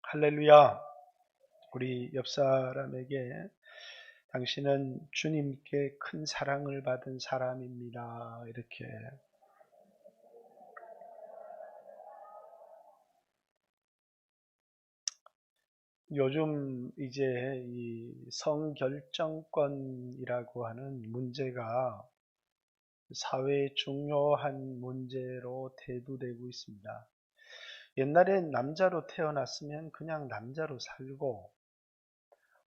할렐루야. 우리 옆 사람에게 당신은 주님께 큰 사랑을 받은 사람입니다. 이렇게. 요즘 이제 이 성결정권이라고 하는 문제가 사회의 중요한 문제로 대두되고 있습니다. 옛날엔 남자로 태어났으면 그냥 남자로 살고,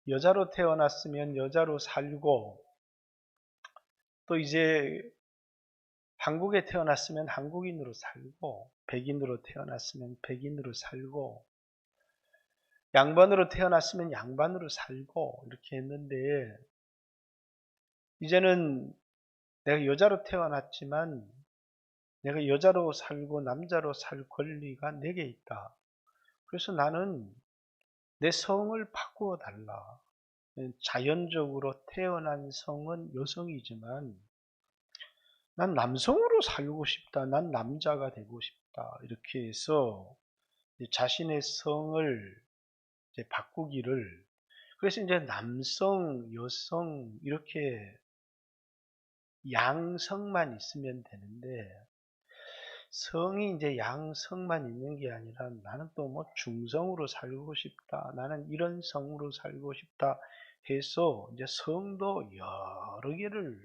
여자로 태어났으면 여자로 살고, 또 이제 한국에 태어났으면 한국인으로 살고, 백인으로 태어났으면 백인으로 살고, 양반으로 태어났으면 양반으로 살고, 이렇게 했는데, 이제는 내가 여자로 태어났지만, 내가 여자로 살고 남자로 살 권리가 내게 있다. 그래서 나는 내 성을 바꾸어 달라. 자연적으로 태어난 성은 여성이지만, 난 남성으로 살고 싶다. 난 남자가 되고 싶다. 이렇게 해서 자신의 성을 이제 바꾸기를, 그래서 이제 남성, 여성 이렇게 양성만 있으면 되는데, 성이 이제 양성만 있는 게 아니라 나는 또 뭐 중성으로 살고 싶다. 나는 이런 성으로 살고 싶다 해서 이제 성도 여러 개를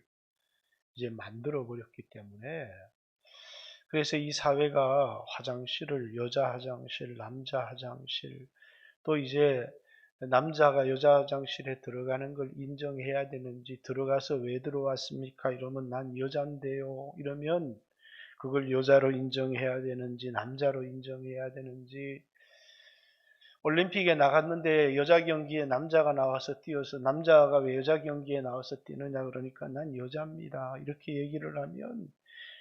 이제 만들어 버렸기 때문에, 그래서 이 사회가 화장실을 여자 화장실, 남자 화장실, 또 이제 남자가 여자 화장실에 들어가는 걸 인정해야 되는지, 들어가서 왜 들어왔습니까? 이러면 난 여잔데요. 이러면 그걸 여자로 인정해야 되는지, 남자로 인정해야 되는지, 올림픽에 나갔는데 여자 경기에 남자가 나와서 뛰어서 남자가 왜 여자 경기에 나와서 뛰느냐 그러니까 난 여자입니다. 이렇게 얘기를 하면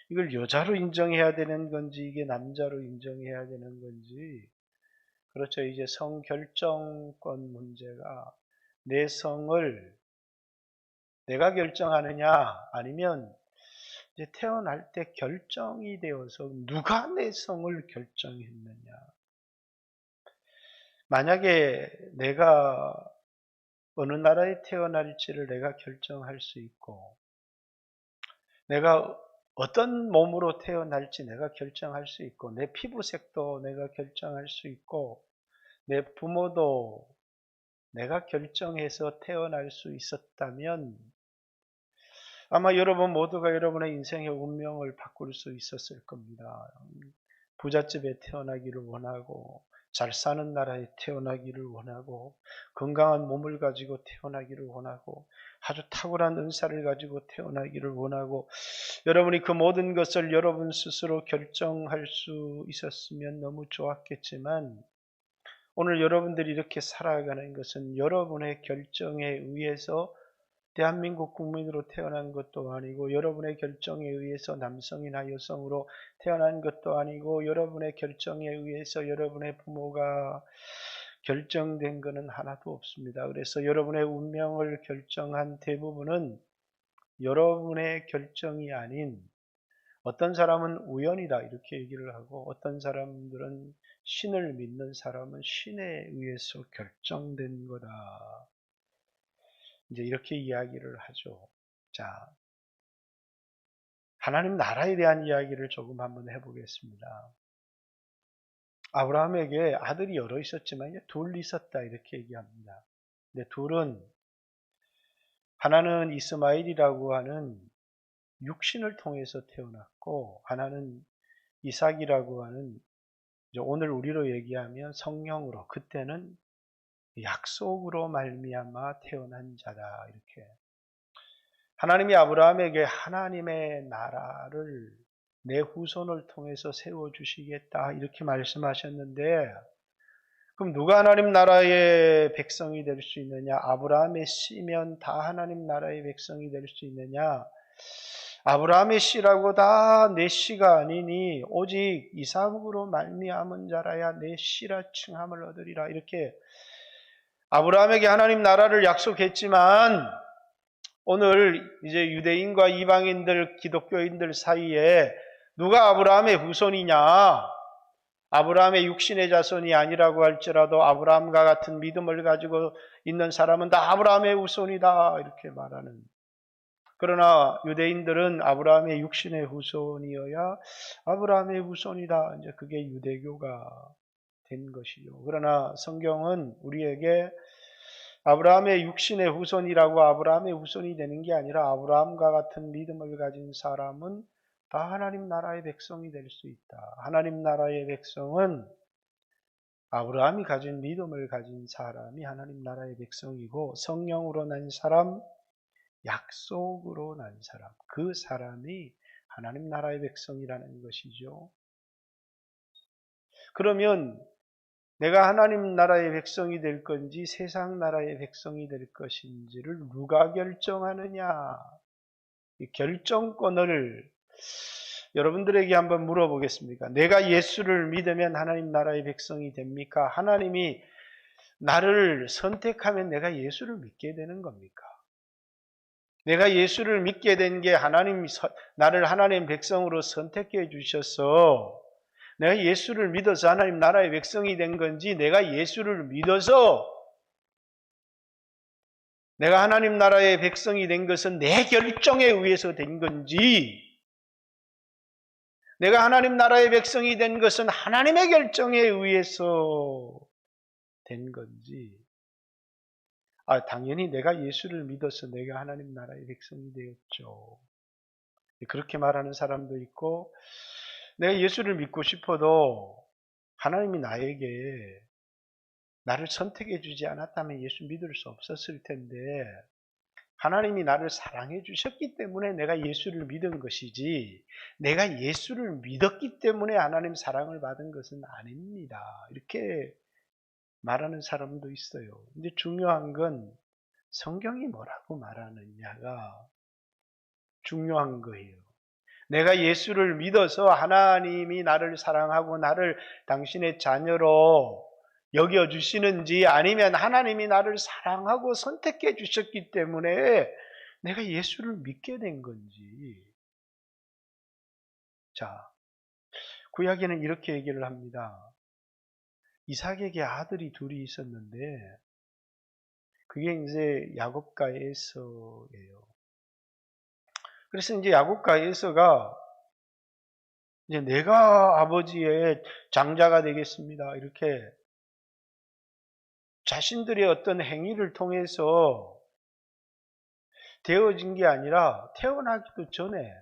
이걸 여자로 인정해야 되는 건지 이게 남자로 인정해야 되는 건지, 그렇죠. 이제 성결정권 문제가 내 성을 내가 결정하느냐 아니면 이제 태어날 때 결정이 되어서 누가 내 성을 결정했느냐. 만약에 내가 어느 나라에 태어날지를 내가 결정할 수 있고, 내가 어떤 몸으로 태어날지 내가 결정할 수 있고, 내 피부색도 내가 결정할 수 있고, 내 부모도 내가 결정해서 태어날 수 있었다면 아마 여러분 모두가 여러분의 인생의 운명을 바꿀 수 있었을 겁니다. 부잣집에 태어나기를 원하고, 잘 사는 나라에 태어나기를 원하고, 건강한 몸을 가지고 태어나기를 원하고, 아주 탁월한 은사를 가지고 태어나기를 원하고, 여러분이 그 모든 것을 여러분 스스로 결정할 수 있었으면 너무 좋았겠지만, 오늘 여러분들이 이렇게 살아가는 것은 여러분의 결정에 의해서 대한민국 국민으로 태어난 것도 아니고, 여러분의 결정에 의해서 남성이나 여성으로 태어난 것도 아니고, 여러분의 결정에 의해서 여러분의 부모가 결정된 것은 하나도 없습니다. 그래서 여러분의 운명을 결정한 대부분은 여러분의 결정이 아닌, 어떤 사람은 우연이다 이렇게 얘기를 하고, 어떤 사람들은 신을 믿는 사람은 신에 의해서 결정된 거다, 이제 이렇게 이야기를 하죠. 자, 하나님 나라에 대한 이야기를 조금 한번 해보겠습니다. 아브라함에게 아들이 여러 있었지만 이제 둘 있었다 이렇게 얘기합니다. 근데 둘은, 하나는 이스마엘이라고 하는 육신을 통해서 태어났고, 하나는 이삭이라고 하는, 오늘 우리로 얘기하면 성령으로, 그때는 약속으로 말미암아 태어난 자다 이렇게. 하나님이 아브라함에게 하나님의 나라를 내 후손을 통해서 세워주시겠다 이렇게 말씀하셨는데, 그럼 누가 하나님 나라의 백성이 될 수 있느냐? 아브라함의 씨면 다 하나님 나라의 백성이 될 수 있느냐? 아브라함의 씨라고 다 내 씨가 아니니 오직 이삭으로 말미암은 자라야 내 씨라 칭함을 얻으리라. 이렇게 아브라함에게 하나님 나라를 약속했지만, 오늘 이제 유대인과 이방인들, 기독교인들 사이에 누가 아브라함의 후손이냐? 아브라함의 육신의 자손이 아니라고 할지라도 아브라함과 같은 믿음을 가지고 있는 사람은 다 아브라함의 후손이다 이렇게 말하는. 그러나 유대인들은 아브라함의 육신의 후손이어야 아브라함의 후손이다. 이제 그게 유대교가 된 것이죠. 그러나 성경은 우리에게 아브라함의 육신의 후손이라고 아브라함의 후손이 되는 게 아니라 아브라함과 같은 믿음을 가진 사람은 다 하나님 나라의 백성이 될 수 있다. 하나님 나라의 백성은 아브라함이 가진 믿음을 가진 사람이 하나님 나라의 백성이고, 성령으로 난 사람, 약속으로 난 사람, 그 사람이 하나님 나라의 백성이라는 것이죠. 그러면 내가 하나님 나라의 백성이 될 건지 세상 나라의 백성이 될 것인지를 누가 결정하느냐? 이 결정권을 여러분들에게 한번 물어보겠습니다. 내가 예수를 믿으면 하나님 나라의 백성이 됩니까? 하나님이 나를 선택하면 내가 예수를 믿게 되는 겁니까? 내가 예수를 믿게 된 게 나를 하나님 백성으로 선택해 주셔서 내가 예수를 믿어서 하나님 나라의 백성이 된 건지, 내가 예수를 믿어서 내가 하나님 나라의 백성이 된 것은 내 결정에 의해서 된 건지, 내가 하나님 나라의 백성이 된 것은 하나님의 결정에 의해서 된 건지. 당연히 내가 예수를 믿어서 내가 하나님 나라의 백성이 되었죠. 그렇게 말하는 사람도 있고, 내가 예수를 믿고 싶어도 하나님이 나를 선택해 주지 않았다면 예수 믿을 수 없었을 텐데, 하나님이 나를 사랑해 주셨기 때문에 내가 예수를 믿은 것이지, 내가 예수를 믿었기 때문에 하나님 사랑을 받은 것은 아닙니다. 이렇게 말하는 사람도 있어요. 근데 중요한 건 성경이 뭐라고 말하느냐가 중요한 거예요. 내가 예수를 믿어서 하나님이 나를 사랑하고 나를 당신의 자녀로 여겨주시는지, 아니면 하나님이 나를 사랑하고 선택해 주셨기 때문에 내가 예수를 믿게 된 건지. 자, 구약에는 이렇게 얘기를 합니다. 이삭에게 아들이 둘이 있었는데 그게 이제 야곱과 에서예요. 그래서 이제 야곱과 에서가 이제 내가 아버지의 장자가 되겠습니다, 이렇게 자신들의 어떤 행위를 통해서 되어진 게 아니라 태어나기도 전에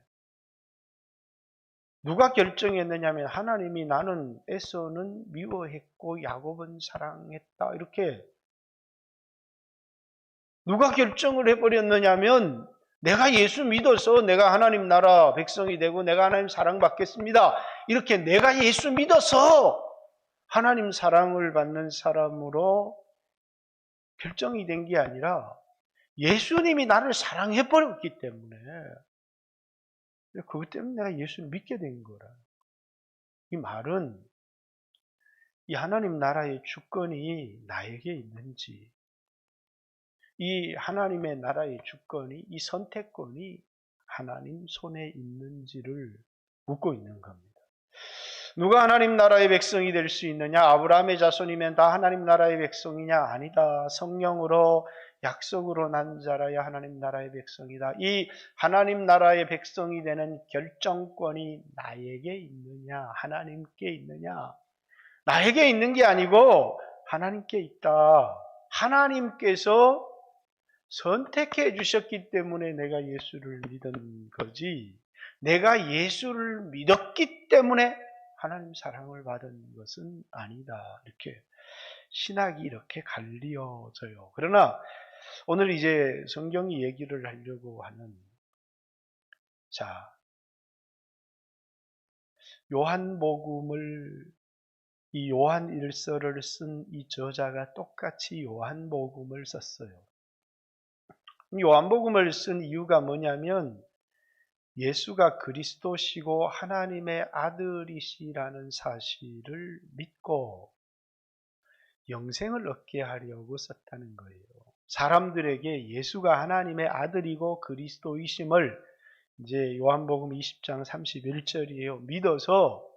누가 결정했느냐면 하나님이 나는 에서는 미워했고 야곱은 사랑했다, 이렇게 누가 결정을 해버렸느냐면 내가 예수 믿어서 내가 하나님 나라 백성이 되고 내가 하나님 사랑받겠습니다, 이렇게 내가 예수 믿어서 하나님 사랑을 받는 사람으로 결정이 된 게 아니라 예수님이 나를 사랑해버렸기 때문에, 그것 때문에 내가 예수를 믿게 된 거라. 이 말은 이 하나님 나라의 주권이 나에게 있는지, 이 하나님의 나라의 주권이, 이 선택권이 하나님 손에 있는지를 묻고 있는 겁니다. 누가 하나님 나라의 백성이 될 수 있느냐? 아브라함의 자손이면 다 하나님 나라의 백성이냐? 아니다. 성령으로 약속으로 난 자라야 하나님 나라의 백성이다. 이 하나님 나라의 백성이 되는 결정권이 나에게 있느냐? 하나님께 있느냐? 나에게 있는 게 아니고 하나님께 있다. 하나님께서 선택해 주셨기 때문에 내가 예수를 믿은 거지, 내가 예수를 믿었기 때문에 하나님 사랑을 받은 것은 아니다. 이렇게 신학이 이렇게 갈리어져요. 그러나 오늘 이제 성경이 얘기를 하려고 하는, 자, 요한복음을, 이 요한 일서를 쓴 이 저자가 똑같이 요한복음을 썼어요. 요한복음을 쓴 이유가 뭐냐면 예수가 그리스도시고 하나님의 아들이시라는 사실을 믿고 영생을 얻게 하려고 썼다는 거예요. 사람들에게 예수가 하나님의 아들이고 그리스도이심을 이제 요한복음 20장 31절이에요. 믿어서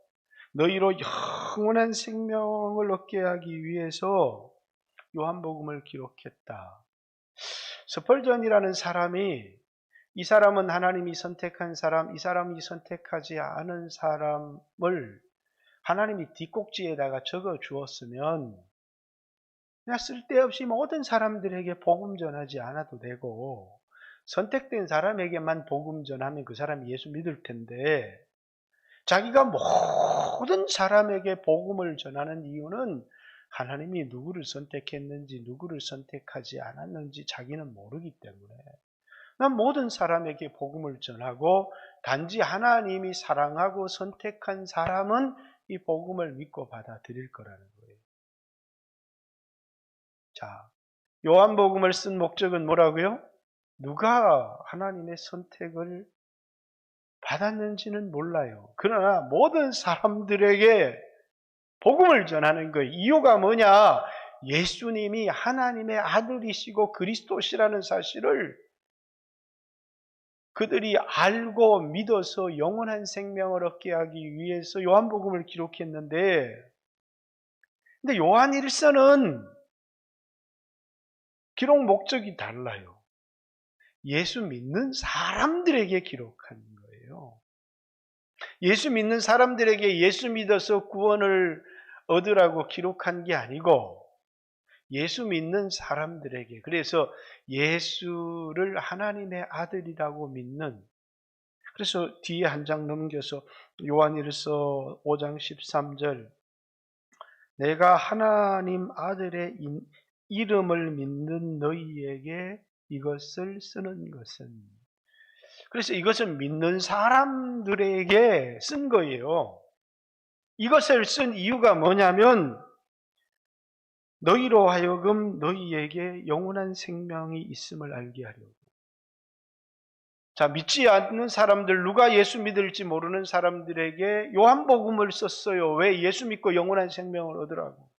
너희로 영원한 생명을 얻게 하기 위해서 요한복음을 기록했다. 스펄전이라는 사람이, 이 사람은 하나님이 선택한 사람, 이 사람이 선택하지 않은 사람을 하나님이 뒷꼭지에다가 적어 주었으면 그냥 쓸데없이 모든 사람들에게 복음 전하지 않아도 되고, 선택된 사람에게만 복음 전하면 그 사람이 예수 믿을 텐데, 자기가 모든 사람에게 복음을 전하는 이유는 하나님이 누구를 선택했는지 누구를 선택하지 않았는지 자기는 모르기 때문에, 난 모든 사람에게 복음을 전하고 단지 하나님이 사랑하고 선택한 사람은 이 복음을 믿고 받아들일 거라는 거예요. 자, 요한복음을 쓴 목적은 뭐라고요? 누가 하나님의 선택을 받았는지는 몰라요. 그러나 모든 사람들에게 복음을 전하는 거예요. 이유가 뭐냐? 예수님이 하나님의 아들이시고 그리스도시라는 사실을 그들이 알고 믿어서 영원한 생명을 얻게 하기 위해서 요한복음을 기록했는데, 근데 요한일서는 기록 목적이 달라요. 예수 믿는 사람들에게 기록한 거예요. 예수 믿는 사람들에게 예수 믿어서 구원을 얻으라고 기록한 게 아니고, 예수 믿는 사람들에게, 그래서 예수를 하나님의 아들이라고 믿는, 그래서 뒤에 한 장 넘겨서 요한일서 5장 13절, 내가 하나님 아들의 이름을 믿는 너희에게 이것을 쓰는 것은, 그래서 이것은 믿는 사람들에게 쓴 거예요. 이것을 쓴 이유가 뭐냐면 너희로 하여금 너희에게 영원한 생명이 있음을 알게 하려고. 자, 믿지 않는 사람들, 누가 예수 믿을지 모르는 사람들에게 요한복음을 썼어요. 왜? 예수 믿고 영원한 생명을 얻으라고.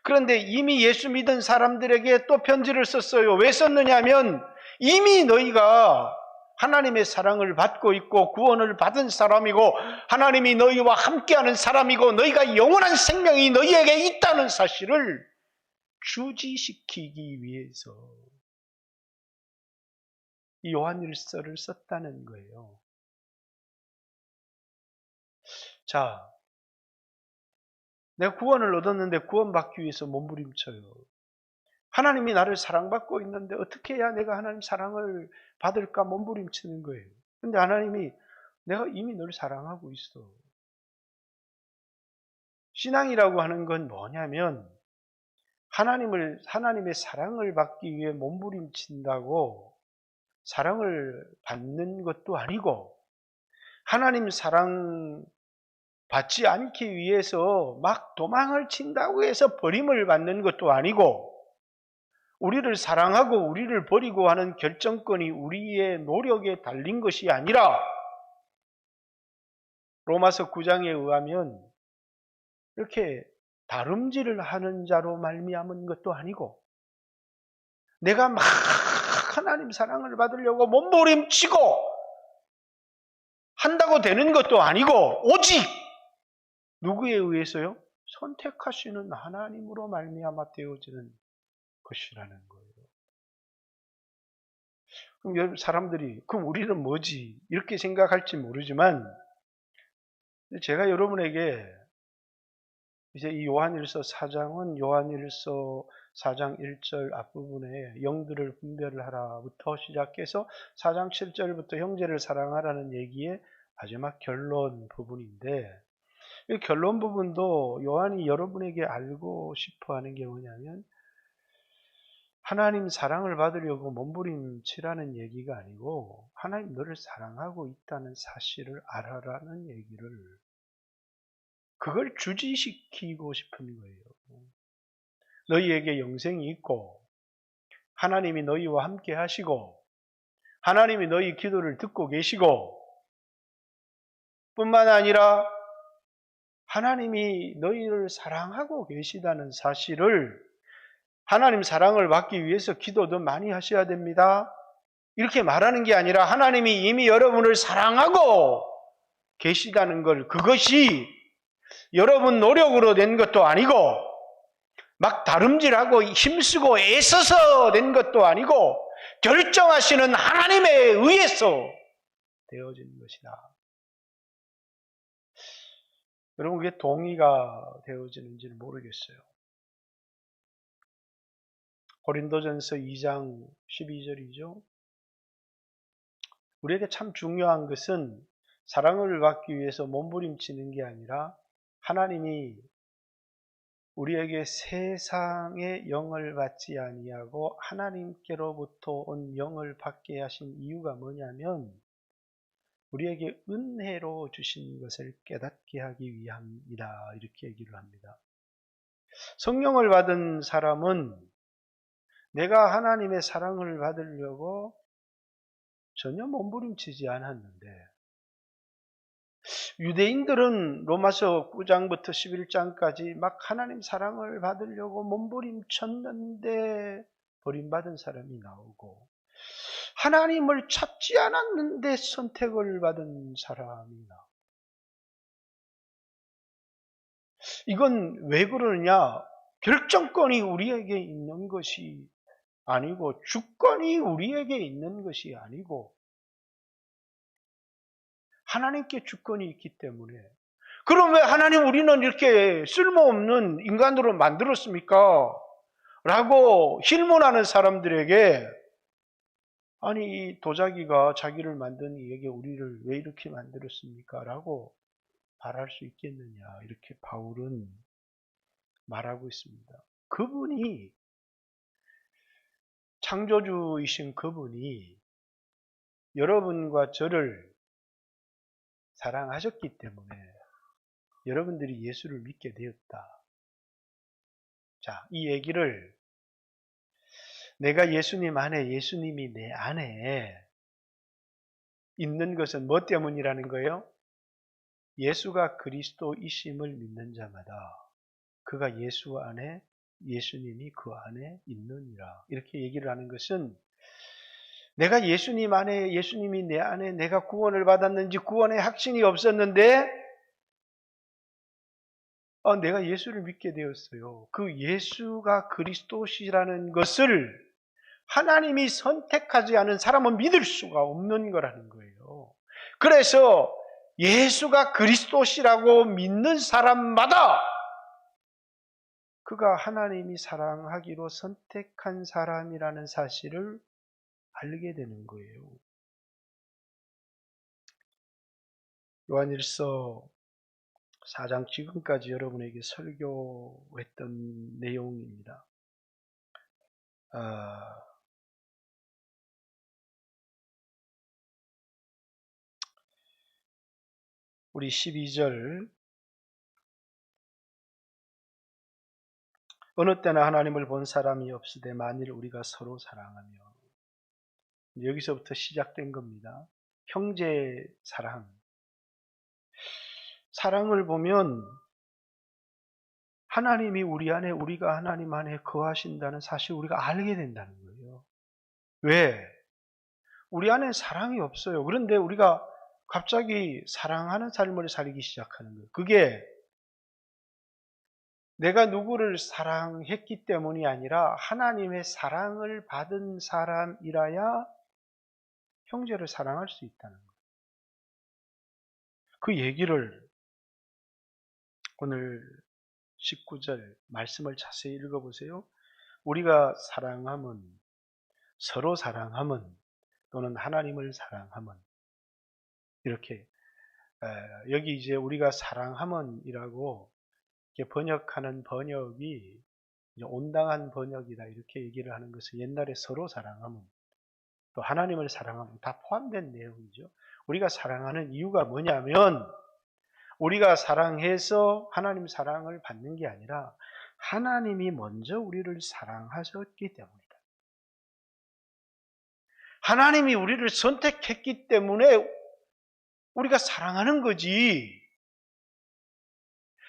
그런데 이미 예수 믿은 사람들에게 또 편지를 썼어요. 왜 썼느냐면 이미 너희가 하나님의 사랑을 받고 있고 구원을 받은 사람이고 하나님이 너희와 함께하는 사람이고 너희가 영원한 생명이 너희에게 있다는 사실을 주지시키기 위해서 이 요한일서를 썼다는 거예요. 자, 내가 구원을 얻었는데 구원받기 위해서 몸부림쳐요. 하나님이 나를 사랑받고 있는데 어떻게 해야 내가 하나님 사랑을 받을까 몸부림치는 거예요. 근데 하나님이 내가 이미 널 사랑하고 있어. 신앙이라고 하는 건 뭐냐면 하나님의 사랑을 받기 위해 몸부림친다고 사랑을 받는 것도 아니고, 하나님 사랑 받지 않기 위해서 막 도망을 친다고 해서 버림을 받는 것도 아니고, 우리를 사랑하고 우리를 버리고 하는 결정권이 우리의 노력에 달린 것이 아니라 로마서 9장에 의하면 이렇게 다름질을 하는 자로 말미암은 것도 아니고, 내가 막 하나님 사랑을 받으려고 몸부림치고 한다고 되는 것도 아니고, 오직 누구에 의해서요? 선택하시는 하나님으로 말미암아 되어지는 것이라는 거예요. 그럼 사람들이 그럼 우리는 뭐지? 이렇게 생각할지 모르지만 제가 여러분에게 이제 이 요한일서 4장은 요한일서 4장 1절 앞부분에 영들을 분별을 하라부터 시작해서 4장 7절부터 형제를 사랑하라는 얘기의 마지막 결론 부분인데, 이 결론 부분도 요한이 여러분에게 알고 싶어 하는 게 뭐냐면 하나님 사랑을 받으려고 몸부림치라는 얘기가 아니고 하나님 너를 사랑하고 있다는 사실을 알아라는 얘기를, 그걸 주지시키고 싶은 거예요. 너희에게 영생이 있고 하나님이 너희와 함께 하시고 하나님이 너희 기도를 듣고 계시고 뿐만 아니라 하나님이 너희를 사랑하고 계시다는 사실을, 하나님 사랑을 받기 위해서 기도도 많이 하셔야 됩니다, 이렇게 말하는 게 아니라 하나님이 이미 여러분을 사랑하고 계시다는 걸, 그것이 여러분 노력으로 된 것도 아니고 막 다름질하고 힘쓰고 애써서 된 것도 아니고 결정하시는 하나님에 의해서 되어진 것이다. 여러분 그게 동의가 되어지는지는 모르겠어요. 고린도전서 2장 12절이죠. 우리에게 참 중요한 것은 사랑을 받기 위해서 몸부림치는 게 아니라 하나님이 우리에게 세상의 영을 받지 아니하고 하나님께로부터 온 영을 받게 하신 이유가 뭐냐면 우리에게 은혜로 주신 것을 깨닫게 하기 위함이다. 이렇게 얘기를 합니다. 성령을 받은 사람은 내가 하나님의 사랑을 받으려고 전혀 몸부림치지 않았는데 유대인들은 로마서 9장부터 11장까지 막 하나님 사랑을 받으려고 몸부림쳤는데 버림받은 사람이 나오고 하나님을 찾지 않았는데 선택을 받은 사람이 나오고 이건 왜 그러느냐? 결정권이 우리에게 있는 것이 아니고 주권이 우리에게 있는 것이 아니고 하나님께 주권이 있기 때문에 그럼 왜 하나님 우리는 이렇게 쓸모없는 인간으로 만들었습니까? 라고 힐문하는 사람들에게 아니 이 도자기가 자기를 만든 이에게 우리를 왜 이렇게 만들었습니까? 라고 말할 수 있겠느냐 이렇게 바울은 말하고 있습니다. 그분이 창조주이신 그분이 여러분과 저를 사랑하셨기 때문에 여러분들이 예수를 믿게 되었다. 자, 이 얘기를 내가 예수님 안에 예수님이 내 안에 있는 것은 뭐 때문이라는 거예요? 예수가 그리스도이심을 믿는 자마다 그가 예수 안에 예수님이 그 안에 있느니라. 이렇게 얘기를 하는 것은 내가 예수님 안에 예수님이 내 안에 내가 구원을 받았는지 구원의 확신이 없었는데 내가 예수를 믿게 되었어요. 그 예수가 그리스도시라는 것을 하나님이 선택하지 않은 사람은 믿을 수가 없는 거라는 거예요. 그래서 예수가 그리스도시라고 믿는 사람마다 그가 하나님이 사랑하기로 선택한 사람이라는 사실을 알게 되는 거예요. 요한일서 4장 지금까지 여러분에게 설교했던 내용입니다. 우리 12절 어느 때나 하나님을 본 사람이 없으되 만일 우리가 서로 사랑하며 여기서부터 시작된 겁니다. 형제 사랑. 사랑을 보면 하나님이 우리 안에 우리가 하나님 안에 거하신다는 사실을 우리가 알게 된다는 거예요. 왜? 우리 안에 사랑이 없어요. 그런데 우리가 갑자기 사랑하는 삶을 살기 시작하는 거예요. 그게 내가 누구를 사랑했기 때문이 아니라 하나님의 사랑을 받은 사람이라야 형제를 사랑할 수 있다는 거예요. 그 얘기를 오늘 19절 말씀을 자세히 읽어보세요. 우리가 사랑하면 서로 사랑하면 또는 하나님을 사랑하면 이렇게 여기 이제 우리가 사랑하면이라고 이렇게 번역하는 번역이 온당한 번역이다 이렇게 얘기를 하는 것은 옛날에 서로 사랑하면 또 하나님을 사랑하면 다 포함된 내용이죠. 우리가 사랑하는 이유가 뭐냐면 우리가 사랑해서 하나님 사랑을 받는 게 아니라 하나님이 먼저 우리를 사랑하셨기 때문이다. 하나님이 우리를 선택했기 때문에 우리가 사랑하는 거지.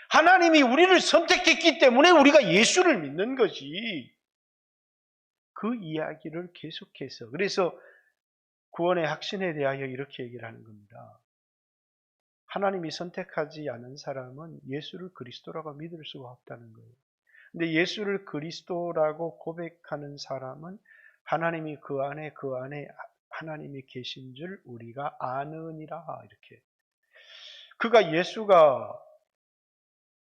하나님이 우리를 선택했기 때문에 우리가 예수를 믿는 거지. 그 이야기를 계속해서 그래서 구원의 확신에 대하여 이렇게 얘기를 하는 겁니다. 하나님이 선택하지 않은 사람은 예수를 그리스도라고 믿을 수가 없다는 거예요. 근데 예수를 그리스도라고 고백하는 사람은 하나님이 그 안에 하나님이 계신 줄 우리가 아느니라. 이렇게. 그가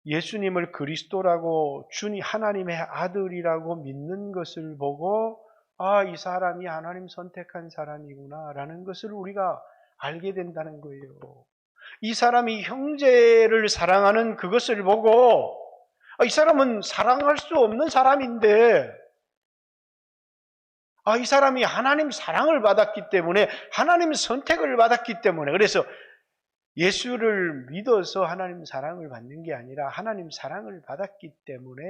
예수님을 그리스도라고 하나님의 아들이라고 믿는 것을 보고 이 사람이 하나님 선택한 사람이구나 라는 것을 우리가 알게 된다는 거예요. 이 사람이 형제를 사랑하는 그것을 보고 이 사람은 사랑할 수 없는 사람인데 이 사람이 하나님 사랑을 받았기 때문에 하나님 선택을 받았기 때문에 그래서 예수를 믿어서 하나님 사랑을 받는 게 아니라 하나님 사랑을 받았기 때문에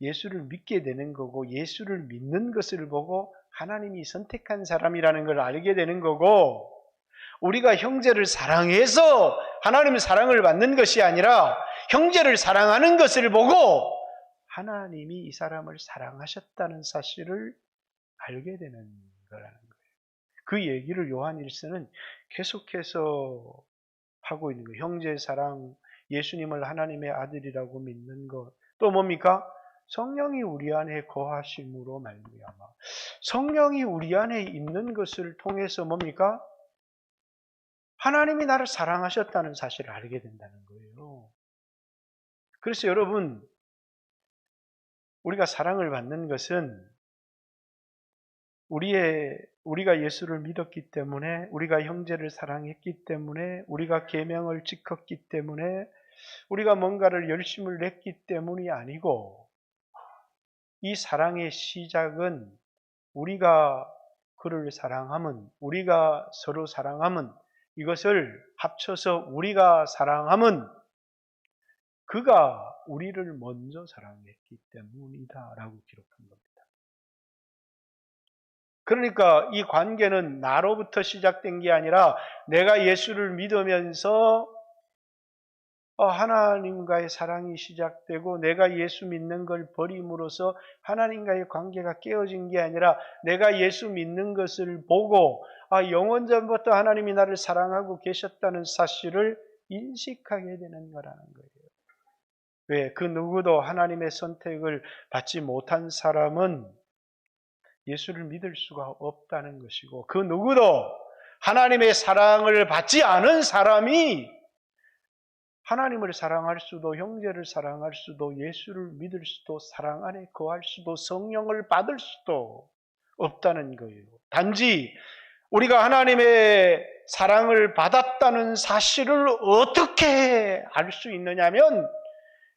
예수를 믿게 되는 거고 예수를 믿는 것을 보고 하나님이 선택한 사람이라는 걸 알게 되는 거고 우리가 형제를 사랑해서 하나님의 사랑을 받는 것이 아니라 형제를 사랑하는 것을 보고 하나님이 이 사람을 사랑하셨다는 사실을 알게 되는 거라는 거예요. 그 얘기를 요한 1서는 계속해서 하고 있는 거예요. 형제 사랑, 예수님을 하나님의 아들이라고 믿는 것. 또 뭡니까? 성령이 우리 안에 거하심으로 말미암아. 성령이 우리 안에 있는 것을 통해서 뭡니까? 하나님이 나를 사랑하셨다는 사실을 알게 된다는 거예요. 그래서 여러분, 우리가 사랑을 받는 것은 우리가 예수를 믿었기 때문에, 우리가 형제를 사랑했기 때문에, 우리가 계명을 지켰기 때문에, 우리가 뭔가를 열심을 냈기 때문이 아니고, 이 사랑의 시작은 우리가 그를 사랑함은, 우리가 서로 사랑함은, 이것을 합쳐서 우리가 사랑함은 그가 우리를 먼저 사랑했기 때문이다라고 기록한 겁니다. 그러니까 이 관계는 나로부터 시작된 게 아니라 내가 예수를 믿으면서 하나님과의 사랑이 시작되고 내가 예수 믿는 걸 버림으로써 하나님과의 관계가 깨어진 게 아니라 내가 예수 믿는 것을 보고 영원 전부터 하나님이 나를 사랑하고 계셨다는 사실을 인식하게 되는 거라는 거예요. 왜? 그 누구도 하나님의 선택을 받지 못한 사람은 예수를 믿을 수가 없다는 것이고 그 누구도 하나님의 사랑을 받지 않은 사람이 하나님을 사랑할 수도 형제를 사랑할 수도 예수를 믿을 수도 사랑 안에 거할 수도 성령을 받을 수도 없다는 거예요. 단지 우리가 하나님의 사랑을 받았다는 사실을 어떻게 알 수 있느냐면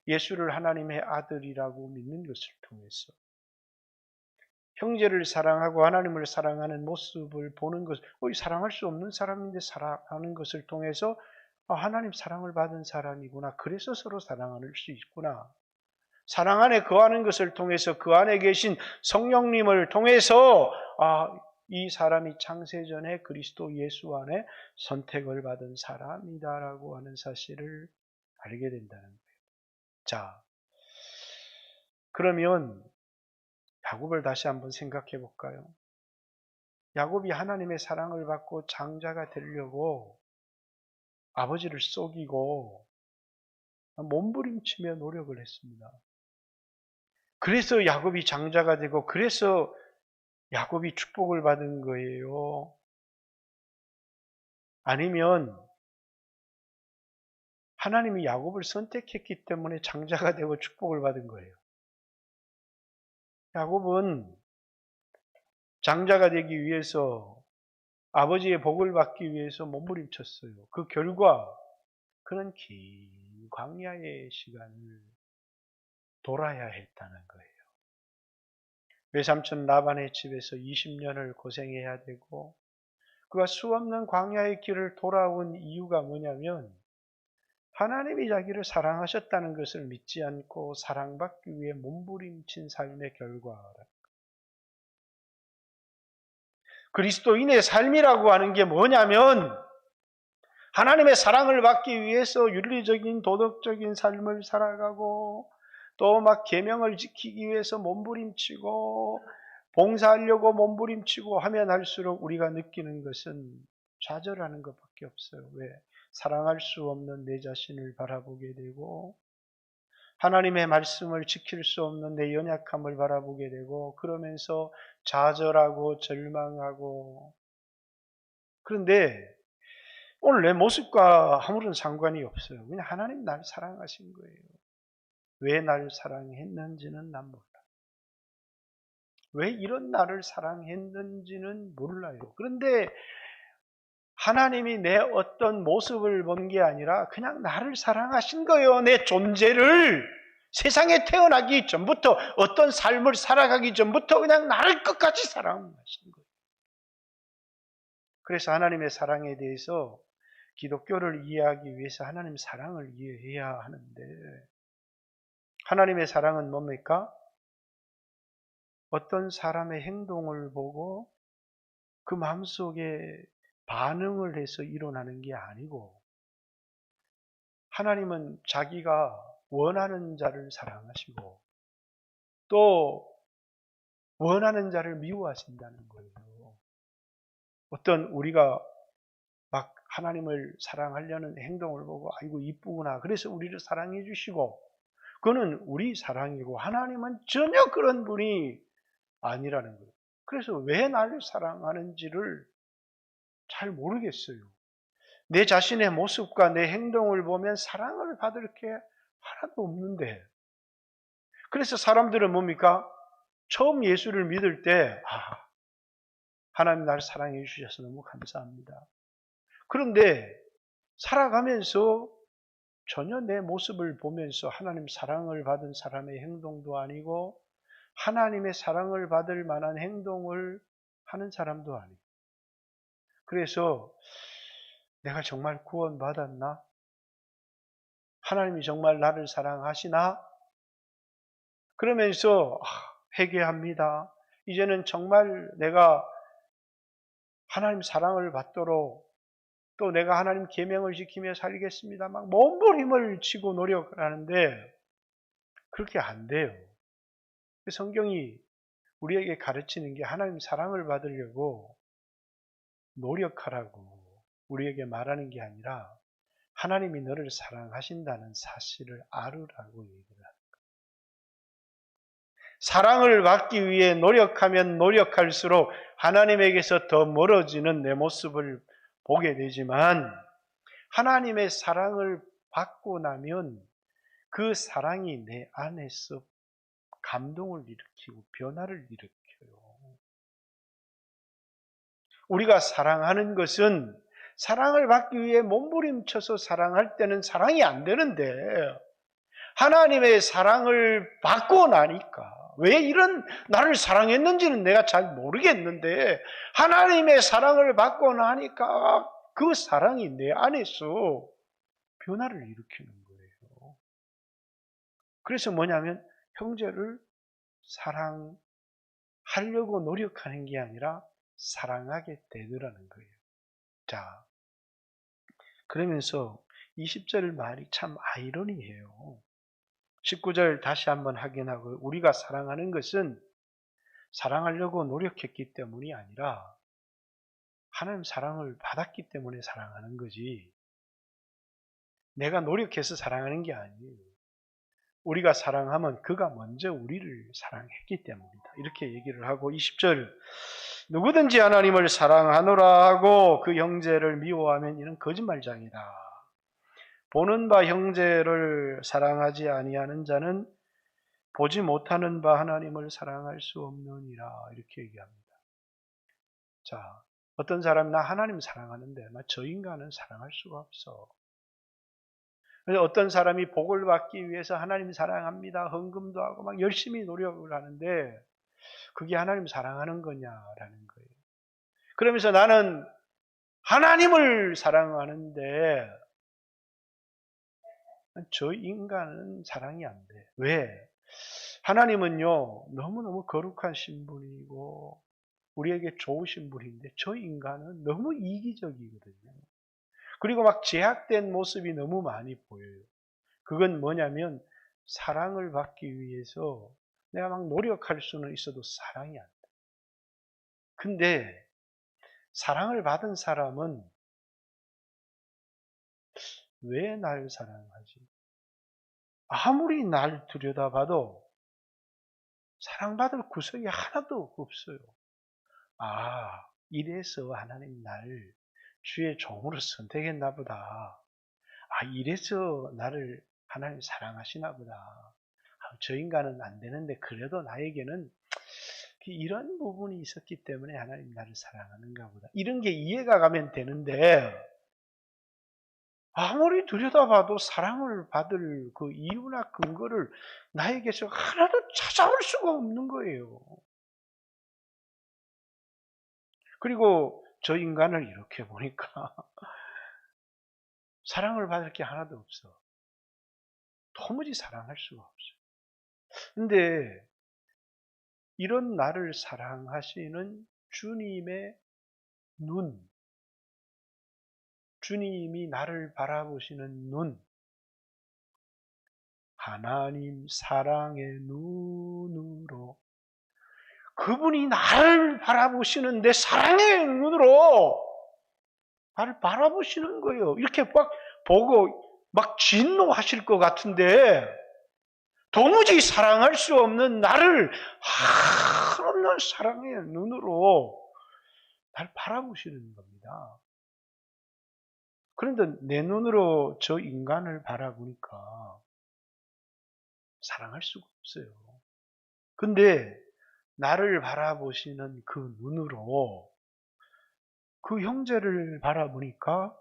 예수를 하나님의 아들이라고 믿는 것을 통해서 형제를 사랑하고 하나님을 사랑하는 모습을 보는 것, 사랑할 수 없는 사람인데 사랑하는 것을 통해서 하나님 사랑을 받은 사람이구나. 그래서 서로 사랑할 수 있구나. 사랑 안에 거하는 것을 통해서 그 안에 계신 성령님을 통해서 이 사람이 창세전에 그리스도 예수 안에 선택을 받은 사람이다라고 하는 사실을 알게 된다는 거예요. 자, 그러면 야곱을 다시 한번 생각해 볼까요? 야곱이 하나님의 사랑을 받고 장자가 되려고 아버지를 속이고 몸부림치며 노력을 했습니다. 그래서 야곱이 장자가 되고 그래서 야곱이 축복을 받은 거예요. 아니면 하나님이 야곱을 선택했기 때문에 장자가 되고 축복을 받은 거예요. 야곱은 장자가 되기 위해서 아버지의 복을 받기 위해서 몸부림쳤어요. 그 결과 그는 긴 광야의 시간을 돌아야 했다는 거예요. 외삼촌 라반의 집에서 20년을 고생해야 되고 그가 수없는 광야의 길을 돌아온 이유가 뭐냐면 하나님이 자기를 사랑하셨다는 것을 믿지 않고 사랑받기 위해 몸부림친 삶의 결과라. 그리스도인의 삶이라고 하는 게 뭐냐면 하나님의 사랑을 받기 위해서 윤리적인 도덕적인 삶을 살아가고 또 막 계명을 지키기 위해서 몸부림치고 봉사하려고 몸부림치고 하면 할수록 우리가 느끼는 것은 좌절하는 것밖에 없어요. 왜? 사랑할 수 없는 내 자신을 바라보게 되고 하나님의 말씀을 지킬 수 없는 내 연약함을 바라보게 되고 그러면서 좌절하고 절망하고 그런데 오늘 내 모습과 아무런 상관이 없어요. 그냥 하나님 날 사랑하신 거예요. 왜 날 사랑했는지는 난 몰라. 왜 이런 나를 사랑했는지는 몰라요. 그런데 하나님이 내 어떤 모습을 본 게 아니라 그냥 나를 사랑하신 거예요. 내 존재를 세상에 태어나기 전부터 어떤 삶을 살아가기 전부터 그냥 나를 끝까지 사랑하신 거예요. 그래서 하나님의 사랑에 대해서 기독교를 이해하기 위해서 하나님의 사랑을 이해해야 하는데 하나님의 사랑은 뭡니까? 어떤 사람의 행동을 보고 그 마음속에 반응을 해서 일어나는 게 아니고 하나님은 자기가 원하는 자를 사랑하시고 또 원하는 자를 미워하신다는 거예요. 어떤 우리가 막 하나님을 사랑하려는 행동을 보고 아이고 이쁘구나 그래서 우리를 사랑해 주시고 그거는 우리 사랑이고 하나님은 전혀 그런 분이 아니라는 거예요. 그래서 왜 나를 사랑하는지를 잘 모르겠어요. 내 자신의 모습과 내 행동을 보면 사랑을 받을 게 하나도 없는데 그래서 사람들은 뭡니까? 처음 예수를 믿을 때 하나님 나를 사랑해 주셔서 너무 감사합니다. 그런데 살아가면서 전혀 내 모습을 보면서 하나님 사랑을 받은 사람의 행동도 아니고 하나님의 사랑을 받을 만한 행동을 하는 사람도 아니고 그래서 내가 정말 구원받았나? 하나님이 정말 나를 사랑하시나? 그러면서 회개합니다. 이제는 정말 내가 하나님 사랑을 받도록 또 내가 하나님 계명을 지키며 살겠습니다. 막 몸부림을 치고 노력을 하는데 그렇게 안 돼요. 성경이 우리에게 가르치는 게 하나님 사랑을 받으려고 노력하라고 우리에게 말하는 게 아니라 하나님이 너를 사랑하신다는 사실을 알으라고 얘기를 합니다. 사랑을 받기 위해 노력하면 노력할수록 하나님에게서 더 멀어지는 내 모습을 보게 되지만 하나님의 사랑을 받고 나면 그 사랑이 내 안에서 감동을 일으키고 변화를 일으켜요. 우리가 사랑하는 것은 사랑을 받기 위해 몸부림쳐서 사랑할 때는 사랑이 안 되는데 하나님의 사랑을 받고 나니까 왜 이런 나를 사랑했는지는 내가 잘 모르겠는데 하나님의 사랑을 받고 나니까 그 사랑이 내 안에서 변화를 일으키는 거예요. 그래서 뭐냐면 형제를 사랑하려고 노력하는 게 아니라 사랑하게 되더라는 거예요. 자, 그러면서 20절 말이 참 아이러니해요. 19절 다시 한번 확인하고 우리가 사랑하는 것은 사랑하려고 노력했기 때문이 아니라 하나님 사랑을 받았기 때문에 사랑하는 거지 내가 노력해서 사랑하는 게 아니에요. 우리가 사랑하면 그가 먼저 우리를 사랑했기 때문이다. 이렇게 얘기를 하고 20절 누구든지 하나님을 사랑하노라 하고 그 형제를 미워하면 이는 거짓말장이다. 보는 바 형제를 사랑하지 아니하는 자는 보지 못하는 바 하나님을 사랑할 수 없느니라. 이렇게 얘기합니다. 자, 어떤 사람이 나 하나님 사랑하는데 저 인간은 사랑할 수가 없어. 그래서 어떤 사람이 복을 받기 위해서 하나님 사랑합니다. 헌금도 하고 막 열심히 노력을 하는데 그게 하나님 사랑하는 거냐라는 거예요. 그러면서 나는 하나님을 사랑하는데 저 인간은 사랑이 안 돼. 왜? 하나님은요 너무너무 거룩하신 분이고 우리에게 좋으신 분인데 저 인간은 너무 이기적이거든요. 그리고 막 제약된 모습이 너무 많이 보여요. 그건 뭐냐면 사랑을 받기 위해서 내가 막 노력할 수는 있어도 사랑이 안 돼. 근데 사랑을 받은 사람은 왜 날 사랑하지? 아무리 날 들여다봐도 사랑받을 구석이 하나도 없어요. 아, 이래서 하나님 날 주의 종으로 선택했나 보다. 아, 이래서 나를 하나님 사랑하시나 보다. 아, 저 인간은 안 되는데 그래도 나에게는 이런 부분이 있었기 때문에 하나님 나를 사랑하는가 보다. 이런 게 이해가 가면 되는데 아무리 들여다봐도 사랑을 받을 그 이유나 근거를 나에게서 하나도 찾아올 수가 없는 거예요. 그리고 저 인간을 이렇게 보니까 사랑을 받을 게 하나도 없어. 도무지 사랑할 수가 없어요. 근데 이런 나를 사랑하시는 주님의 눈, 주님이 나를 바라보시는 눈, 하나님 사랑의 눈으로 그분이 나를 바라보시는 내 사랑의 눈으로 나를 바라보시는 거예요. 이렇게 막 보고 막 진노하실 것 같은데 도무지 사랑할 수 없는 나를 한없는 사랑의 눈으로 날 바라보시는 겁니다. 그런데 내 눈으로 저 인간을 바라보니까 사랑할 수가 없어요. 근데 나를 바라보시는 그 눈으로 그 형제를 바라보니까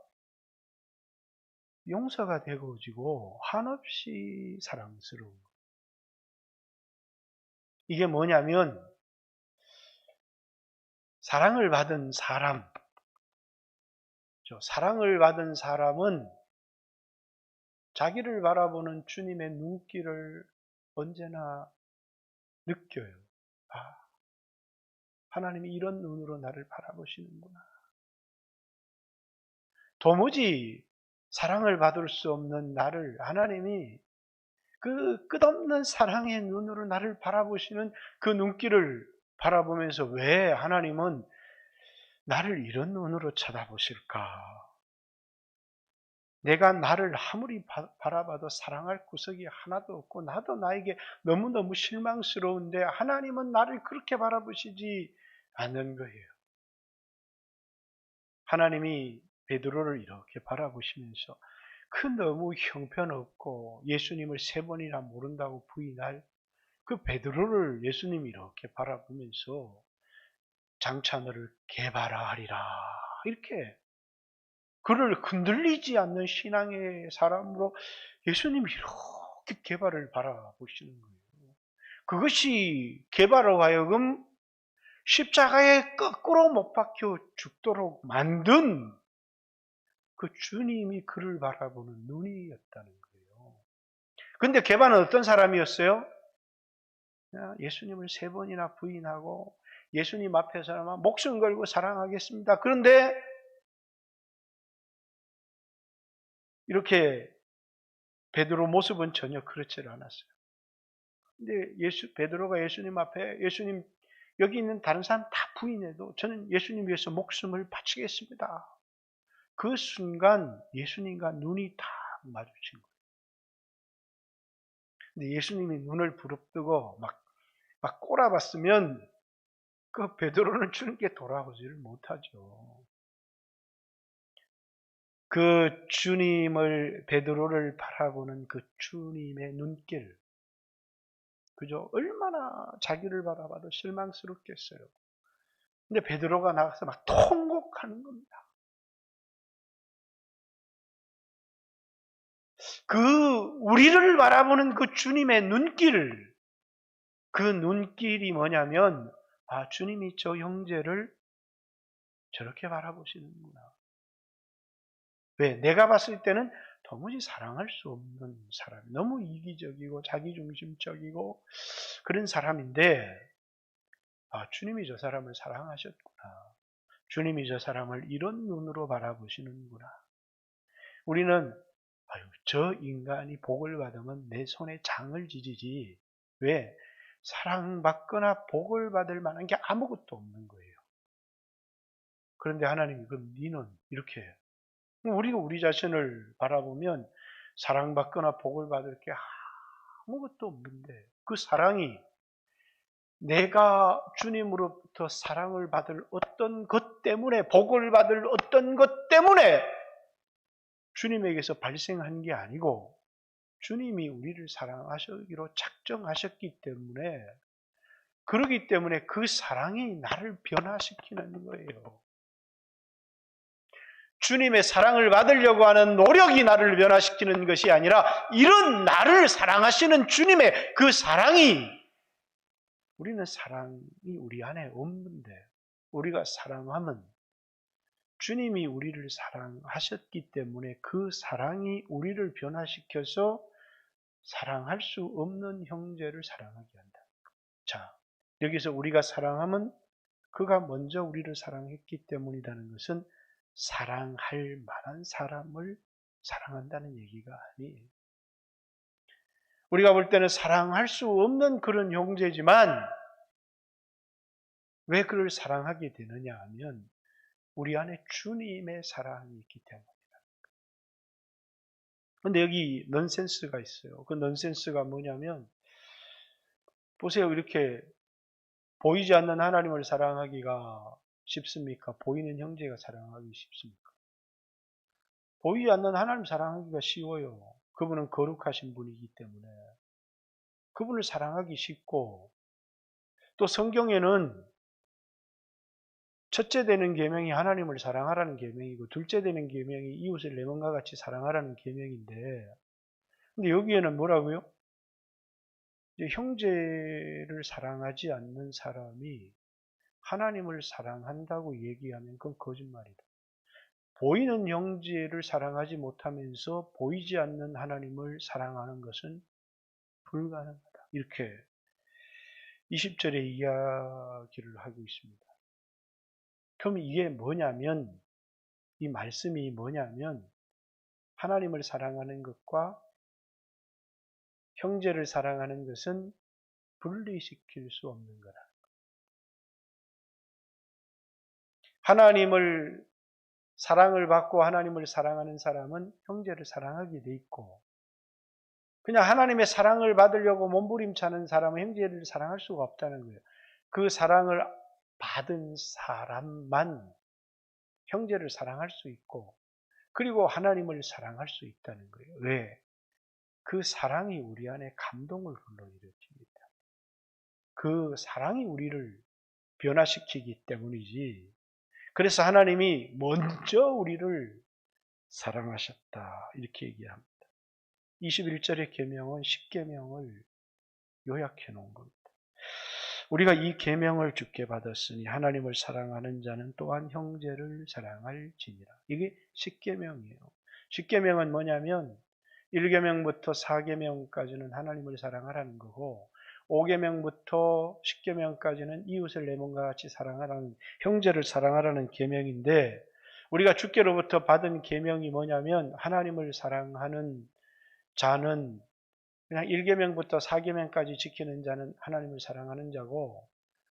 용서가 되어지고 한없이 사랑스러운 거예요. 이게 뭐냐면 사랑을 받은 사람은 자기를 바라보는 주님의 눈길을 언제나 느껴요. 아, 하나님이 이런 눈으로 나를 바라보시는구나. 도무지 사랑을 받을 수 없는 나를 하나님이 그 끝없는 사랑의 눈으로 나를 바라보시는 그 눈길을 바라보면서 왜 하나님은 나를 이런 눈으로 쳐다보실까? 내가 나를 아무리 바라봐도 사랑할 구석이 하나도 없고 나도 나에게 너무너무 실망스러운데 하나님은 나를 그렇게 바라보시지 않는 거예요. 하나님이 베드로를 이렇게 바라보시면서 그 너무 형편없고 예수님을 3번이나 모른다고 부인할 그 베드로를 예수님이 이렇게 바라보면서 장차 너를 개발하리라 이렇게 그를 흔들리지 않는 신앙의 사람으로 예수님이 이렇게 개발을 바라보시는 거예요. 그것이 개발로 하여금 십자가에 거꾸로 못 박혀 죽도록 만든 그 주님이 그를 바라보는 눈이었다는 거예요. 근데 개발은 어떤 사람이었어요? 예수님을 3번이나 부인하고 예수님 앞에서만 목숨 걸고 사랑하겠습니다. 그런데 이렇게 베드로 모습은 전혀 그렇지 않았어요. 근데 베드로가 예수님 앞에 예수님 여기 있는 다른 사람 다 부인해도 저는 예수님 위해서 목숨을 바치겠습니다. 그 순간 예수님과 눈이 딱 마주친 거예요. 근데 예수님이 눈을 부릅뜨고 막 꼬라봤으면 그 베드로는 주님께 돌아오지를 못하죠. 그 주님을 베드로를 바라보는 그 주님의 눈길 그죠? 얼마나 자기를 바라봐도 실망스럽겠어요. 근데 베드로가 나가서 막 통곡하는 겁니다. 우리를 바라보는 그 주님의 눈길, 그 눈길이 뭐냐면, 아, 주님이 저 형제를 저렇게 바라보시는구나. 왜? 내가 봤을 때는 도무지 사랑할 수 없는 사람, 너무 이기적이고 자기중심적이고 그런 사람인데, 아, 주님이 저 사람을 사랑하셨구나. 주님이 저 사람을 이런 눈으로 바라보시는구나. 우리는 아유, 저 인간이 복을 받으면 내 손에 장을 지지지. 왜? 사랑받거나 복을 받을 만한 게 아무것도 없는 거예요. 그런데 하나님이 그럼 니는 이렇게 우리가 우리 자신을 바라보면 사랑받거나 복을 받을 게 아무것도 없는데 그 사랑이 내가 주님으로부터 사랑을 받을 어떤 것 때문에, 복을 받을 어떤 것 때문에 주님에게서 발생한 게 아니고 주님이 우리를 사랑하시기로 작정하셨기 때문에, 그러기 때문에 그 사랑이 나를 변화시키는 거예요. 주님의 사랑을 받으려고 하는 노력이 나를 변화시키는 것이 아니라 이런 나를 사랑하시는 주님의 그 사랑이, 우리는 사랑이 우리 안에 없는데 우리가 사랑하면 주님이 우리를 사랑하셨기 때문에 그 사랑이 우리를 변화시켜서 사랑할 수 없는 형제를 사랑하게 한다. 자, 여기서 우리가 사랑하면 그가 먼저 우리를 사랑했기 때문이라는 것은 사랑할 만한 사람을 사랑한다는 얘기가 아니에요. 우리가 볼 때는 사랑할 수 없는 그런 형제지만 왜 그를 사랑하게 되느냐 하면 우리 안에 주님의 사랑이 있기 때문입니다. 그런데 여기 넌센스가 있어요. 그 넌센스가 뭐냐면, 보세요. 이렇게 보이지 않는 하나님을 사랑하기가 쉽습니까? 보이는 형제가 사랑하기 쉽습니까? 보이지 않는 하나님 사랑하기가 쉬워요. 그분은 거룩하신 분이기 때문에 그분을 사랑하기 쉽고, 또 성경에는 첫째 되는 계명이 하나님을 사랑하라는 계명이고 둘째 되는 계명이 이웃을 내 몸과 같이 사랑하라는 계명인데, 근데 여기에는 뭐라고요? 이제 형제를 사랑하지 않는 사람이 하나님을 사랑한다고 얘기하면 그건 거짓말이다. 보이는 형제를 사랑하지 못하면서 보이지 않는 하나님을 사랑하는 것은 불가능하다. 이렇게 20절에 이야기를 하고 있습니다. 그럼 이게 뭐냐면, 이 말씀이 뭐냐면 하나님을 사랑하는 것과 형제를 사랑하는 것은 분리시킬 수 없는 거다. 하나님을 사랑을 받고 하나님을 사랑하는 사람은 형제를 사랑하게 돼 있고, 그냥 하나님의 사랑을 받으려고 몸부림치는 사람은 형제를 사랑할 수가 없다는 거예요. 그 사랑을 받은 사람만 형제를 사랑할 수 있고, 그리고 하나님을 사랑할 수 있다는 거예요. 왜? 그 사랑이 우리 안에 감동을 불러일으킵니다. 그 사랑이 우리를 변화시키기 때문이지. 그래서 하나님이 먼저 우리를 사랑하셨다, 이렇게 얘기합니다. 21절의 계명은 10계명을 요약해 놓은 겁니다. 우리가 이 계명을 주께 받았으니 하나님을 사랑하는 자는 또한 형제를 사랑할지니라. 이게 10계명이에요. 10계명은 뭐냐면 1계명부터 4계명까지는 하나님을 사랑하라는 거고, 5계명부터 10계명까지는 이웃을 내 몸과 같이 사랑하라는, 형제를 사랑하라는 계명인데, 우리가 주께로부터 받은 계명이 뭐냐면 하나님을 사랑하는 자는 그냥 1계명부터 4계명까지 지키는 자는 하나님을 사랑하는 자고,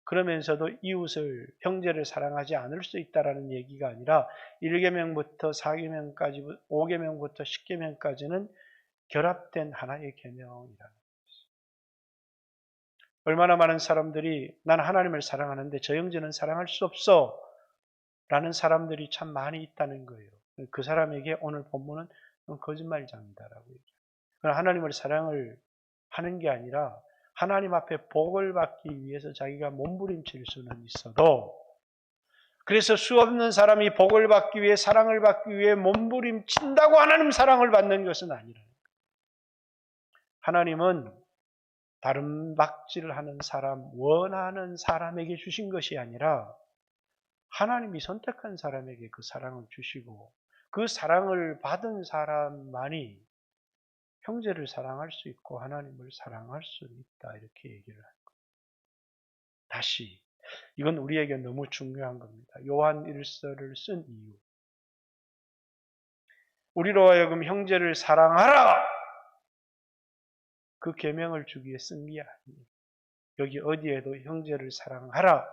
그러면서도 이웃을, 형제를 사랑하지 않을 수 있다라는 얘기가 아니라 1계명부터 4계명까지, 5계명부터 10계명까지는 결합된 하나의 계명이라는 것입니다. 얼마나 많은 사람들이 난 하나님을 사랑하는데 저 형제는 사랑할 수 없어 라는 사람들이 참 많이 있다는 거예요. 그 사람에게 오늘 본문은 거짓말장이다라고 얘기해요. 하나님을 사랑을 하는 게 아니라 하나님 앞에 복을 받기 위해서 자기가 몸부림칠 수는 있어도, 그래서 수없는 사람이 복을 받기 위해, 사랑을 받기 위해 몸부림친다고 하나님 사랑을 받는 것은 아니라는 거예요. 하나님은 다른 박질하는 사람, 원하는 사람에게 주신 것이 아니라 하나님이 선택한 사람에게 그 사랑을 주시고, 그 사랑을 받은 사람만이 형제를 사랑할 수 있고 하나님을 사랑할 수 있다, 이렇게 얘기를 한 거예요. 다시, 이건 우리에게 너무 중요한 겁니다. 요한 1서를 쓴 이유. 우리로 하여금 형제를 사랑하라! 그 계명을 주기 위해 쓴 게 아니에요. 여기 어디에도 형제를 사랑하라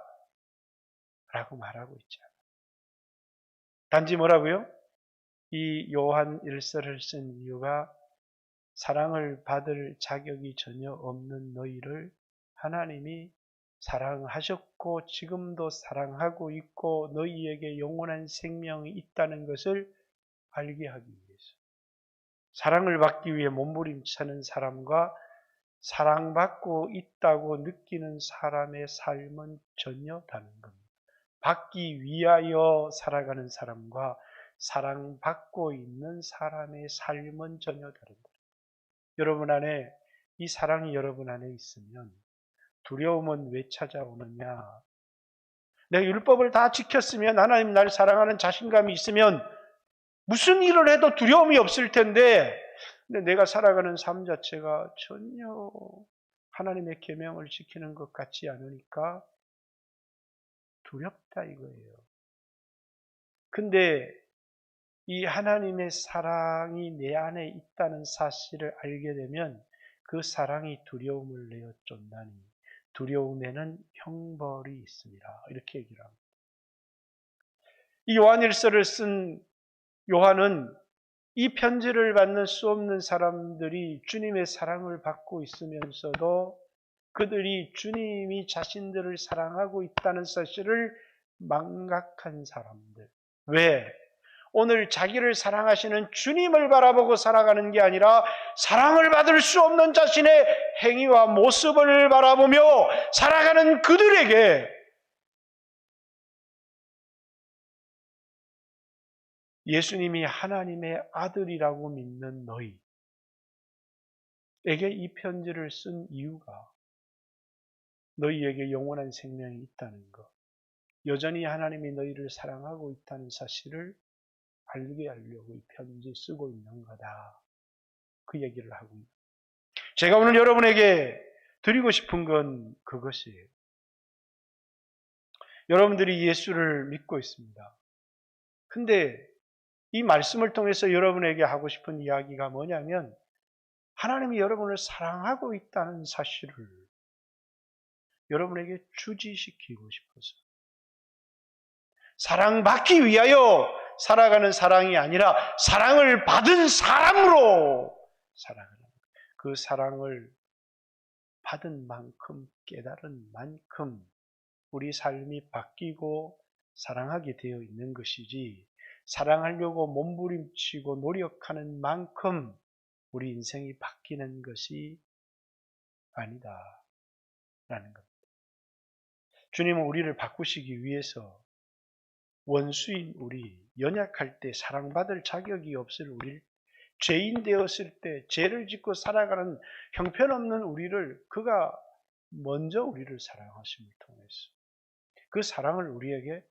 라고 말하고 있지 않아요. 단지 뭐라고요? 이 요한 일서를 쓴 이유가 사랑을 받을 자격이 전혀 없는 너희를 하나님이 사랑하셨고 지금도 사랑하고 있고 너희에게 영원한 생명이 있다는 것을 알게 하기 위해서. 사랑을 받기 위해 몸부림치는 사람과 사랑받고 있다고 느끼는 사람의 삶은 전혀 다른 겁니다. 받기 위하여 살아가는 사람과 사랑받고 있는 사람의 삶은 전혀 다른 겁니다. 여러분 안에 이 사랑이 여러분 안에 있으면 두려움은 왜 찾아오느냐? 내가 율법을 다 지켰으면 하나님 날 사랑하는 자신감이 있으면 무슨 일을 해도 두려움이 없을 텐데 근데 내가 살아가는 삶 자체가 전혀 하나님의 계명을 지키는 것 같지 않으니까 두렵다 이거예요. 근데 이 하나님의 사랑이 내 안에 있다는 사실을 알게 되면 그 사랑이 두려움을 내어 쫓나니 두려움에는 형벌이 있습니다. 이렇게 얘기를 합니다. 이 요한일서를 쓴 요한은 이 편지를 받는 수 없는 사람들이 주님의 사랑을 받고 있으면서도 그들이 주님이 자신들을 사랑하고 있다는 사실을 망각한 사람들. 왜? 오늘 자기를 사랑하시는 주님을 바라보고 살아가는 게 아니라 사랑을 받을 수 없는 자신의 행위와 모습을 바라보며 살아가는 그들에게 예수님이 하나님의 아들이라고 믿는 너희에게 이 편지를 쓴 이유가 너희에게 영원한 생명이 있다는 것, 여전히 하나님이 너희를 사랑하고 있다는 사실을 알게 하려고 이 편지 쓰고 있는 거다. 그 얘기를 하고 있습니다. 제가 오늘 여러분에게 드리고 싶은 건 그것이에요. 여러분들이 예수를 믿고 있습니다. 근데 이 말씀을 통해서 여러분에게 하고 싶은 이야기가 뭐냐면 하나님이 여러분을 사랑하고 있다는 사실을 여러분에게 주지시키고 싶어서 사랑받기 위하여 살아가는 사랑이 아니라 사랑을 받은 사람으로 살아가는 그 사랑을 받은 만큼 깨달은 만큼 우리 삶이 바뀌고 사랑하게 되어 있는 것이지 사랑하려고 몸부림치고 노력하는 만큼 우리 인생이 바뀌는 것이 아니다라는 겁니다. 주님은 우리를 바꾸시기 위해서 원수인 우리, 연약할 때 사랑받을 자격이 없을 우리를 죄인 되었을 때 죄를 짓고 살아가는 형편없는 우리를 그가 먼저 우리를 사랑하심을 통해서 그 사랑을 우리에게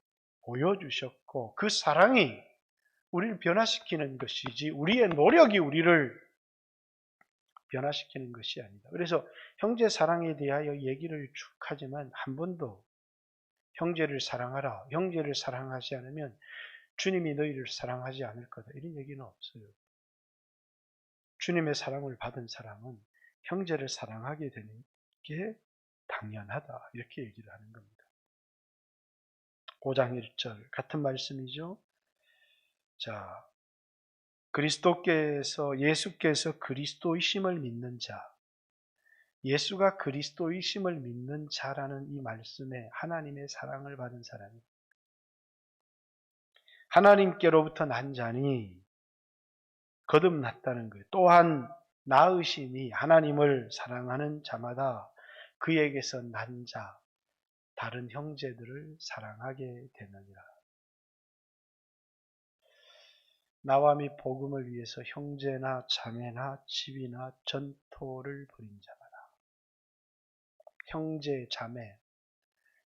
보여주셨고 그 사랑이 우리를 변화시키는 것이지 우리의 노력이 우리를 변화시키는 것이 아니다. 그래서 형제 사랑에 대하여 얘기를 쭉 하지만 한 번도 형제를 사랑하라, 형제를 사랑하지 않으면 주님이 너희를 사랑하지 않을 거다. 이런 얘기는 없어요. 주님의 사랑을 받은 사람은 형제를 사랑하게 되는 게 당연하다. 이렇게 얘기를 하는 겁니다. 5장 1절 같은 말씀이죠. 자, 예수께서 그리스도이심을 믿는 자, 예수가 그리스도이심을 믿는 자라는 이 말씀에 하나님의 사랑을 받은 사람이 하나님께로부터 난 자니 거듭났다는 거예요. 또한 나으시니 하나님을 사랑하는 자마다 그에게서 난 자, 다른 형제들을 사랑하게 되느니라. 나와 및 복음을 위해서 형제나 자매나 집이나 전토를 벌인 자마다. 형제, 자매.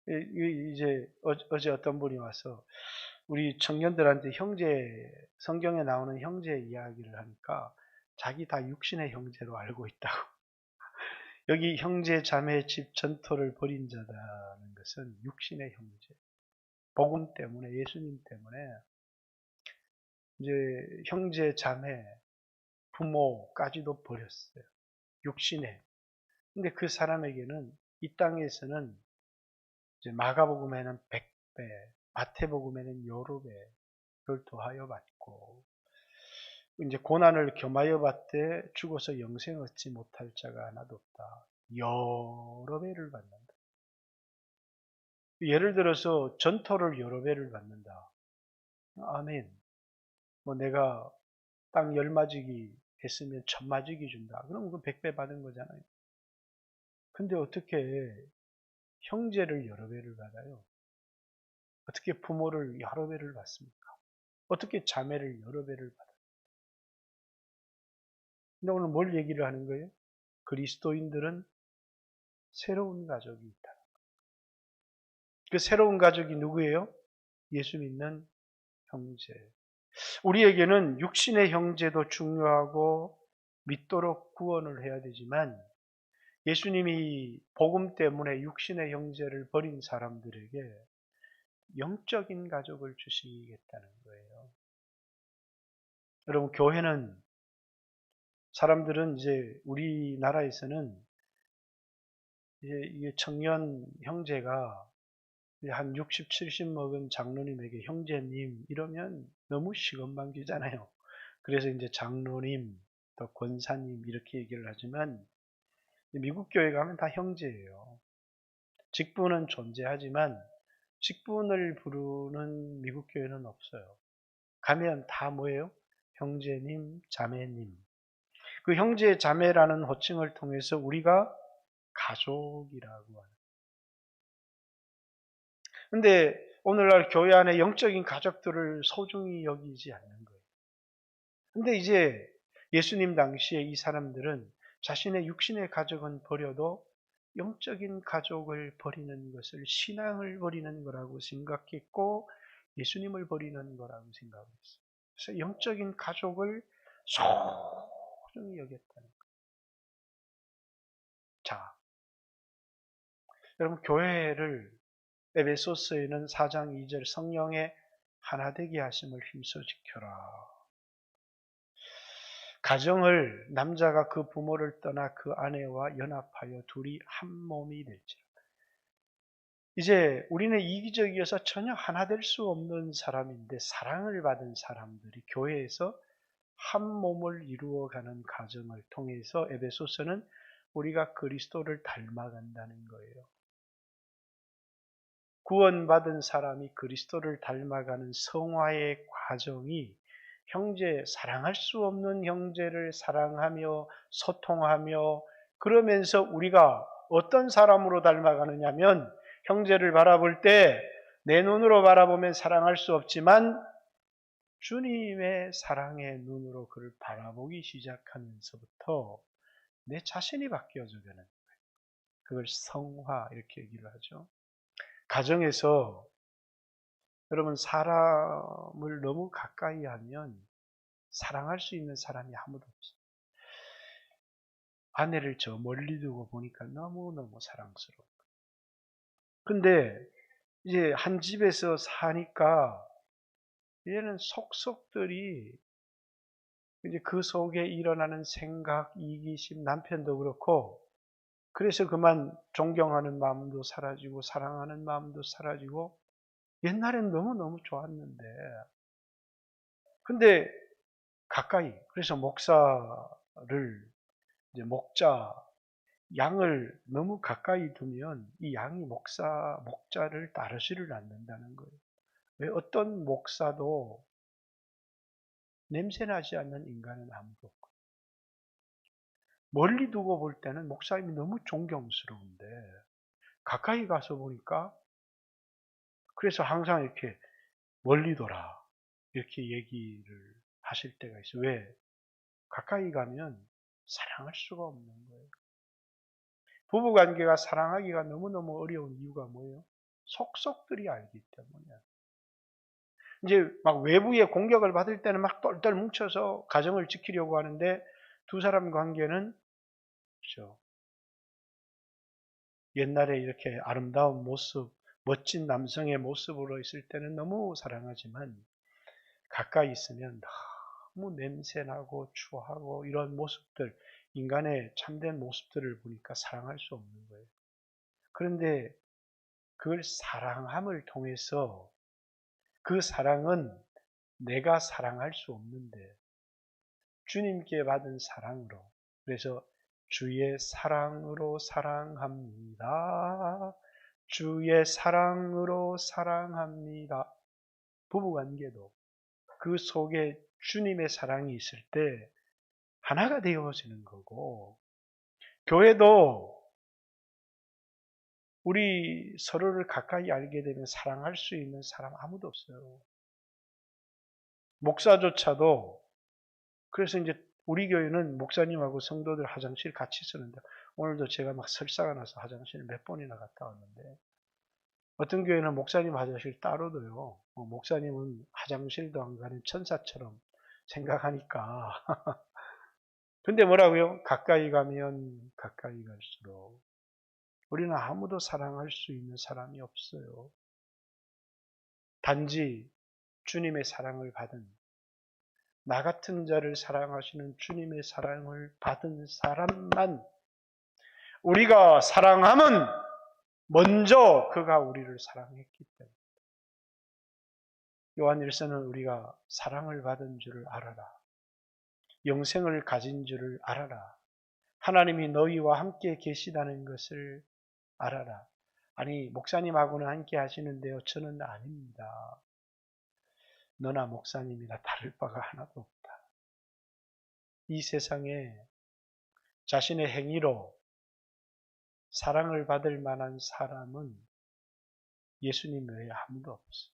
이제 어제 어떤 분이 와서 우리 청년들한테 성경에 나오는 형제 이야기를 하니까 자기 다 육신의 형제로 알고 있다고. 여기 형제, 자매, 집, 전토를 벌인 자다는 것은 육신의 형제. 복음 때문에, 예수님 때문에 이제 형제, 자매, 부모까지도 버렸어요. 육신의. 근데 그 사람에게는 이 땅에서는 이제 마가복음에는 100배, 마태복음에는 여러 배를 더하여 받고 이제 고난을 겸하여 받되 죽어서 영생 얻지 못할 자가 하나도 없다. 여러 배를 받는다. 예를 들어서 전토를 여러 배를 받는다. 아멘. 뭐 내가 땅 10맞이기 했으면 1000맞이기 준다. 그럼 그 100배 받은 거잖아요. 근데 어떻게 형제를 여러 배를 받아요? 어떻게 부모를 여러 배를 받습니까? 어떻게 자매를 여러 배를 받아요? 근데 오늘 뭘 얘기를 하는 거예요? 그리스도인들은 새로운 가족이 있다. 그 새로운 가족이 누구예요? 예수 믿는 형제. 우리에게는 육신의 형제도 중요하고 믿도록 구원을 해야 되지만 예수님이 복음 때문에 육신의 형제를 버린 사람들에게 영적인 가족을 주시겠다는 거예요. 여러분, 교회는 사람들은 이제 우리나라에서는 이게 청년 형제가 한 60, 70 먹은 장로님에게 형제님 이러면 너무 시건방지잖아요. 그래서 이제 장로님, 또 권사님 이렇게 얘기를 하지만 미국 교회 가면 다 형제예요. 직분은 존재하지만 직분을 부르는 미국 교회는 없어요. 가면 다 뭐예요? 형제님, 자매님. 그 형제, 자매라는 호칭을 통해서 우리가 가족이라고 하는. 근데 오늘날 교회 안에 영적인 가족들을 소중히 여기지 않는 거예요. 근데 이제 예수님 당시에 이 사람들은 자신의 육신의 가족은 버려도 영적인 가족을 버리는 것을 신앙을 버리는 거라고 생각했고 예수님을 버리는 거라고 생각했어요. 그래서 영적인 가족을 소중히 여겼다는 거예요. 자, 여러분 교회를 에베소서에는 4장 2절 성령의 하나 되게 하심을 힘써 지켜라. 가정을 남자가 그 부모를 떠나 그 아내와 연합하여 둘이 한 몸이 될지라. 이제 우리는 이기적이어서 전혀 하나 될 수 없는 사람인데 사랑을 받은 사람들이 교회에서 한 몸을 이루어가는 과정을 통해서 에베소서는 우리가 그리스도를 닮아간다는 거예요. 구원받은 사람이 그리스도를 닮아가는 성화의 과정이 형제, 사랑할 수 없는 형제를 사랑하며 소통하며 그러면서 우리가 어떤 사람으로 닮아가느냐면 형제를 바라볼 때 내 눈으로 바라보면 사랑할 수 없지만 주님의 사랑의 눈으로 그를 바라보기 시작하면서부터 내 자신이 바뀌어져 가는 거예요. 그걸 성화 이렇게 얘기를 하죠. 가정에서 여러분 사람을 너무 가까이 하면 사랑할 수 있는 사람이 아무도 없어요. 아내를 저 멀리 두고 보니까 너무너무 사랑스러워. 근데 이제 한 집에서 사니까 얘는 속속들이 이제 그 속에 일어나는 생각, 이기심, 남편도 그렇고 그래서 그만 존경하는 마음도 사라지고 사랑하는 마음도 사라지고 옛날엔 너무너무 좋았는데 근데 가까이 그래서 목사를 이제 목자 양을 너무 가까이 두면 이 양이 목자를 따르지를 않는다는 거예요. 왜 어떤 목사도 냄새나지 않는 인간은 아무도 없고 멀리 두고 볼 때는 목사님이 너무 존경스러운데 가까이 가서 보니까 그래서 항상 이렇게 멀리 둬라 이렇게 얘기를 하실 때가 있어요. 왜? 가까이 가면 사랑할 수가 없는 거예요. 부부관계가 사랑하기가 너무너무 어려운 이유가 뭐예요? 속속들이 알기 때문에. 이제 막 외부의 공격을 받을 때는 막 똘똘 뭉쳐서 가정을 지키려고 하는데 두 사람 관계는 그렇죠. 옛날에 이렇게 아름다운 모습, 멋진 남성의 모습으로 있을 때는 너무 사랑하지만 가까이 있으면 너무 냄새나고 추하고 이런 모습들, 인간의 참된 모습들을 보니까 사랑할 수 없는 거예요. 그런데 그걸 사랑함을 통해서 그 사랑은 내가 사랑할 수 없는데 주님께 받은 사랑으로, 그래서 주의 사랑으로 사랑합니다. 주의 사랑으로 사랑합니다. 부부관계도 그 속에 주님의 사랑이 있을 때 하나가 되어지는 거고, 교회도 우리 서로를 가까이 알게 되면 사랑할 수 있는 사람 아무도 없어요. 목사조차도, 그래서 이제 우리 교회는 목사님하고 성도들 화장실 같이 쓰는데, 오늘도 제가 막 설사가 나서 화장실 몇 번이나 갔다 왔는데, 어떤 교회는 목사님 화장실 따로도요. 목사님은 화장실도 안 가는 천사처럼 생각하니까. 근데 뭐라고요? 가까이 가면 가까이 갈수록 우리는 아무도 사랑할 수 있는 사람이 없어요. 단지 주님의 사랑을 받은, 나 같은 자를 사랑하시는 주님의 사랑을 받은 사람만, 우리가 사랑하면 먼저 그가 우리를 사랑했기 때문에. 요한일서는 우리가 사랑을 받은 줄을 알아라. 영생을 가진 줄을 알아라. 하나님이 너희와 함께 계시다는 것을 알아라. 아니, 목사님하고는 함께 하시는데요, 저는 아닙니다. 너나 목사님이나 다를 바가 하나도 없다. 이 세상에 자신의 행위로 사랑을 받을 만한 사람은 예수님 외에 아무도 없어.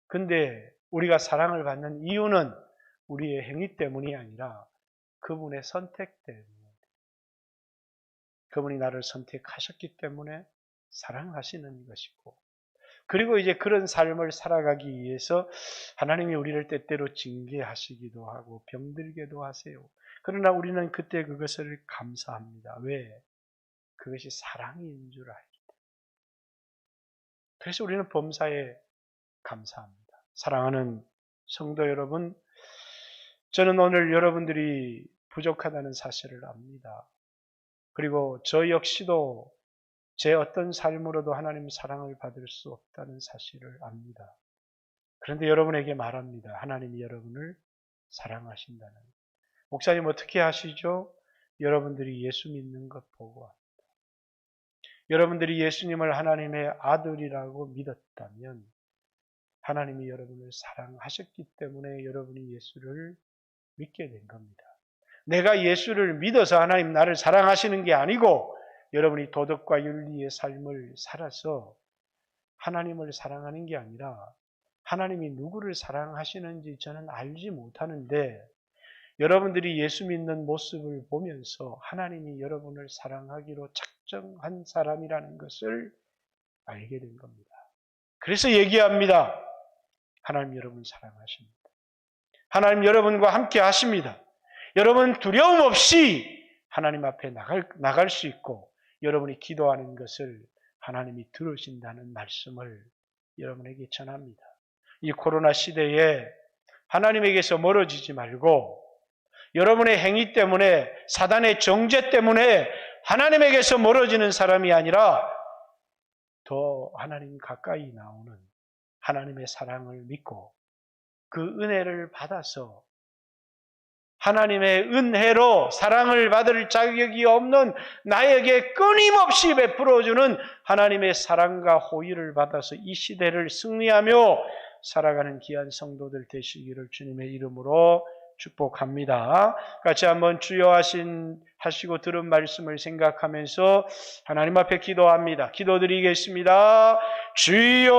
근데 우리가 사랑을 받는 이유는 우리의 행위 때문이 아니라 그분의 선택 때문에. 그분이 나를 선택하셨기 때문에 사랑하시는 것이고, 그리고 이제 그런 삶을 살아가기 위해서 하나님이 우리를 때때로 징계하시기도 하고 병들게도 하세요. 그러나 우리는 그때 그것을 감사합니다. 왜? 그것이 사랑인 줄 알기 때문에. 그래서 우리는 범사에 감사합니다. 사랑하는 성도 여러분, 저는 오늘 여러분들이 부족하다는 사실을 압니다. 그리고 저 역시도 제 어떤 삶으로도 하나님 사랑을 받을 수 없다는 사실을 압니다. 그런데 여러분에게 말합니다. 하나님이 여러분을 사랑하신다는. 목사님 어떻게 하시죠? 여러분들이 예수 믿는 것 보고 합니다. 여러분들이 예수님을 하나님의 아들이라고 믿었다면 하나님이 여러분을 사랑하셨기 때문에 여러분이 예수를 믿게 된 겁니다. 내가 예수를 믿어서 하나님 나를 사랑하시는 게 아니고 여러분이 도덕과 윤리의 삶을 살아서 하나님을 사랑하는 게 아니라 하나님이 누구를 사랑하시는지 저는 알지 못하는데 여러분들이 예수 믿는 모습을 보면서 하나님이 여러분을 사랑하기로 작정한 사람이라는 것을 알게 된 겁니다. 그래서 얘기합니다. 하나님 여러분 사랑하십니다. 하나님 여러분과 함께 하십니다. 여러분 두려움 없이 하나님 앞에 나갈 수 있고 여러분이 기도하는 것을 하나님이 들으신다는 말씀을 여러분에게 전합니다. 이 코로나 시대에 하나님에게서 멀어지지 말고 여러분의 행위 때문에 사단의 정죄 때문에 하나님에게서 멀어지는 사람이 아니라 더 하나님 가까이 나오는 하나님의 사랑을 믿고 그 은혜를 받아서 하나님의 은혜로 사랑을 받을 자격이 없는 나에게 끊임없이 베풀어주는 하나님의 사랑과 호의를 받아서 이 시대를 승리하며 살아가는 귀한 성도들 되시기를 주님의 이름으로 축복합니다. 같이 한번 주여 하시고 들은 말씀을 생각하면서 하나님 앞에 기도합니다. 기도드리겠습니다. 주여